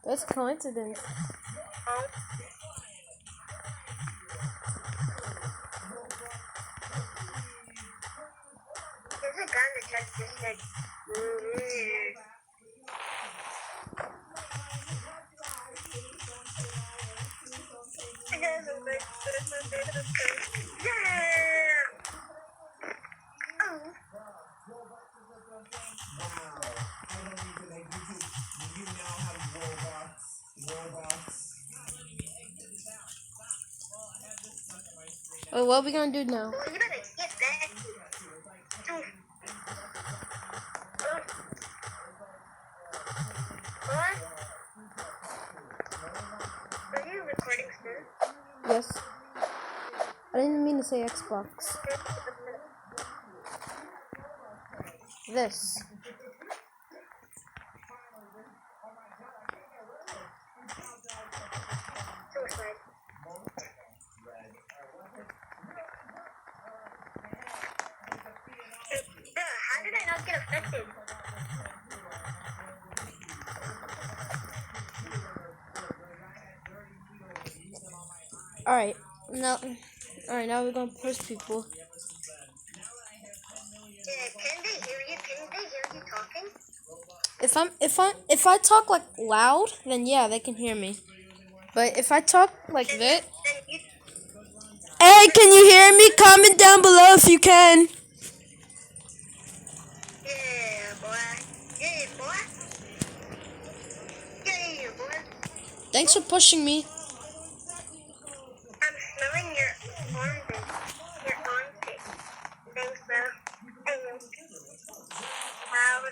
That's a coincidence. Oh. There's a gun that just said, Oh, what are we gonna do now? well, you better get that. What? Are you recording still? Yes. I didn't mean to say Xbox. This. Suicide. How did I not get affected? Alright. Now we're gonna push people. Can they hear you? Can they hear you talking? If I talk like loud, then yeah, they can hear me. But if I talk like this, hey, can you hear me? Comment down below if you can. Yeah, boy. Yeah, boy. Yeah, boy. Thanks for pushing me. I'm smelling your armpit. Your armpit. Thanks, bro. Wow, bro.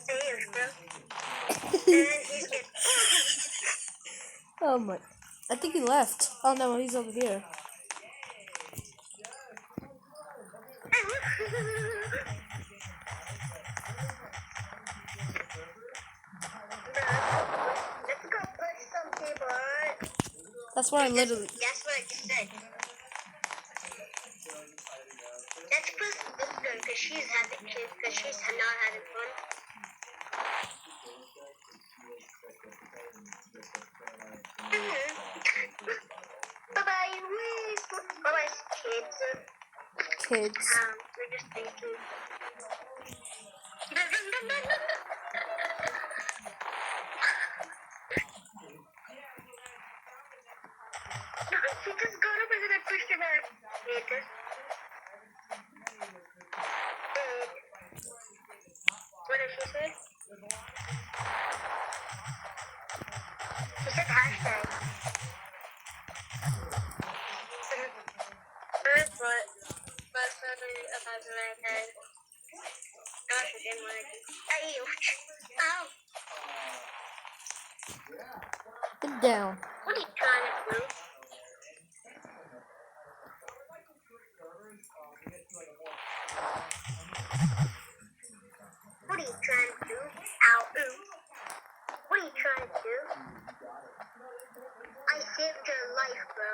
Thanks, bro. He's good. Oh my! I think he left. Oh no, he's over here. Let's go push some people out. That's what I literally. That's what I just said. Let's push this girl because she's having kids, because she's not having fun. Bye-bye, bye-bye, kids. Kids. We're just thinking. She just got up and then I pushed her back. What did she say? She said hashtag. But suddenly about my head. Oh, she didn't want to. Ow. Get down. What are you trying to do? What are you trying to do? Ow. What are you trying to do? I saved your life, bro.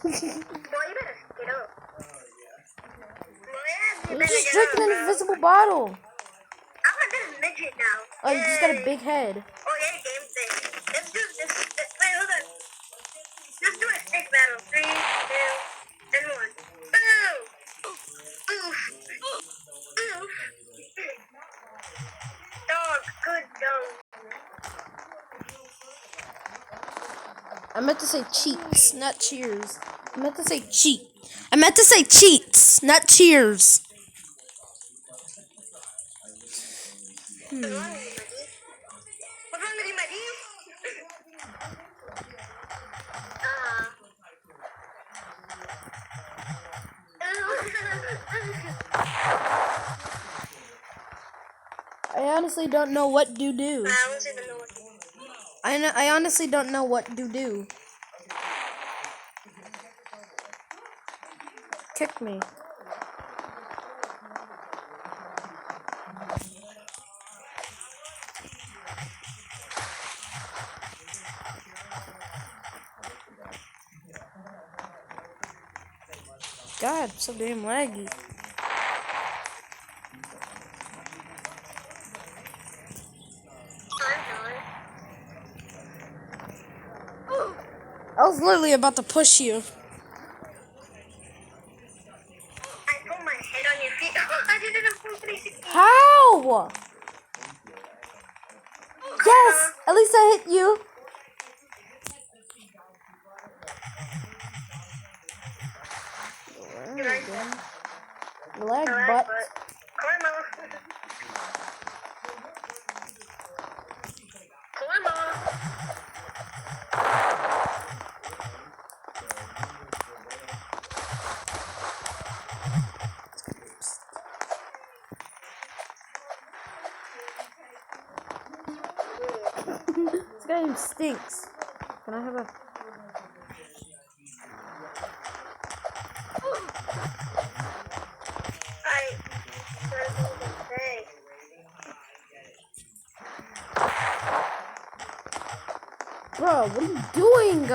Boy, you better get up. You're just drinking an invisible bottle. I'm a bit midget now. Oh, you just got a big head. Oh, yeah, game thing. Let's do this. Wait, hold on. Let's do a stick battle. 3, 2, and 1. Boom! Oof! Oof! Dog, good dog. I meant to say cheats, not cheers. I meant to say cheat. I meant to say cheats, not cheers. What's wrong with you, buddy? I honestly don't know what to do. I honestly don't know what to do. Kick me. god, so damn laggy. I was literally about to push you. I put my head on your feet. I did it in full 360. How? Yes! At least I hit you. Lag butt. Karma. Karma. This game stinks. Can I have a... Bro, what are you doing?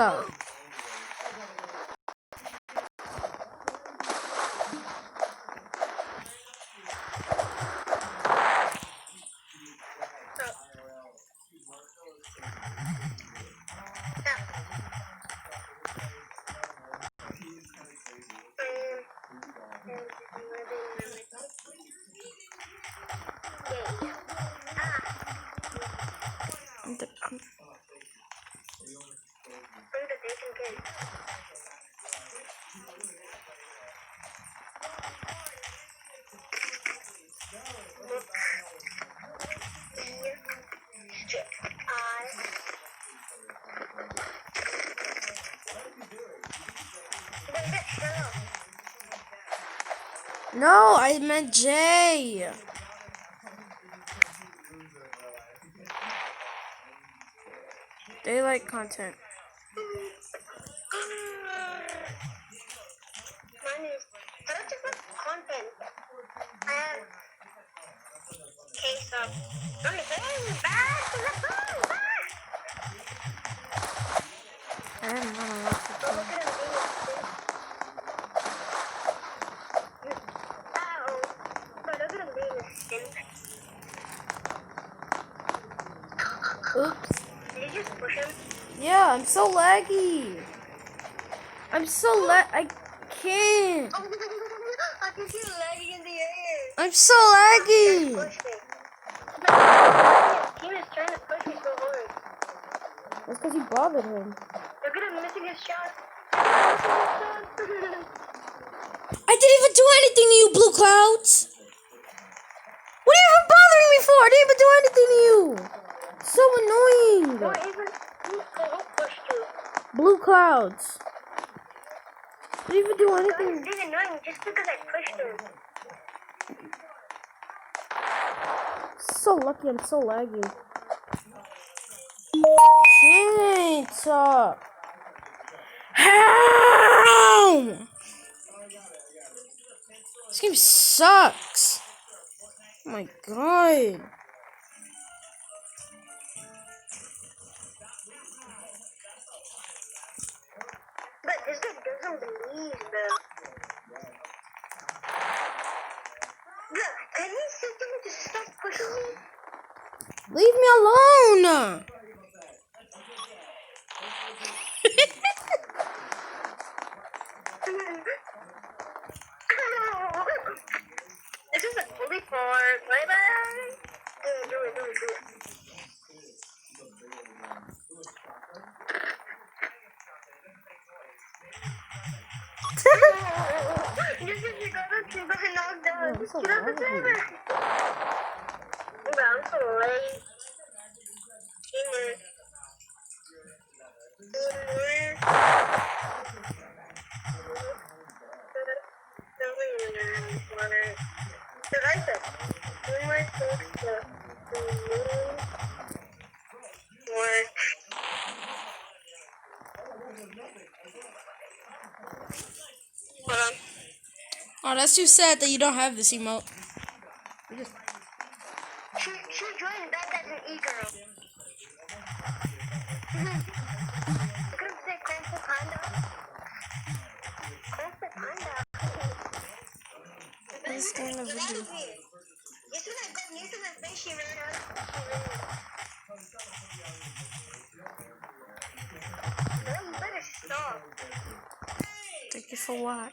No, I meant Jay. Daylight content. Mine is content. I have case of. I'm getting back to the phone. I don't know Oops. Did you just push him? Yeah, I'm so laggy. I'm so I can't. I can see you lagging in the air. I'm so laggy. Push me. He was trying to push me so hard. That's because you bothered him. Look at him missing his shot. I didn't even do anything to you, Blue Clouds. What are you even bothering me for? I didn't even do anything to you. So annoying. Or even who pushed you? Blue Clouds. I didn't even do anything. It's being annoying just because I pushed him. So lucky, I'm so laggy. Can't. How? This game sucks. Oh my god. But this guy doesn't believe, bro. Look, can you sit down to stop pushing me? Leave me alone. This is a fully fart. Bye bye. Do it. You got knocked out. I'm so Get off the laggy. timer. I'm so late. Oh, that's too sad that you don't have this emote. She joined back as an e-girl. You could say Kung Fu Panda. Kung Fu Panda. this kind of Get out video. of here. You see that gun? You see that thing she ran out? Girl, you better stop. Thank you for what?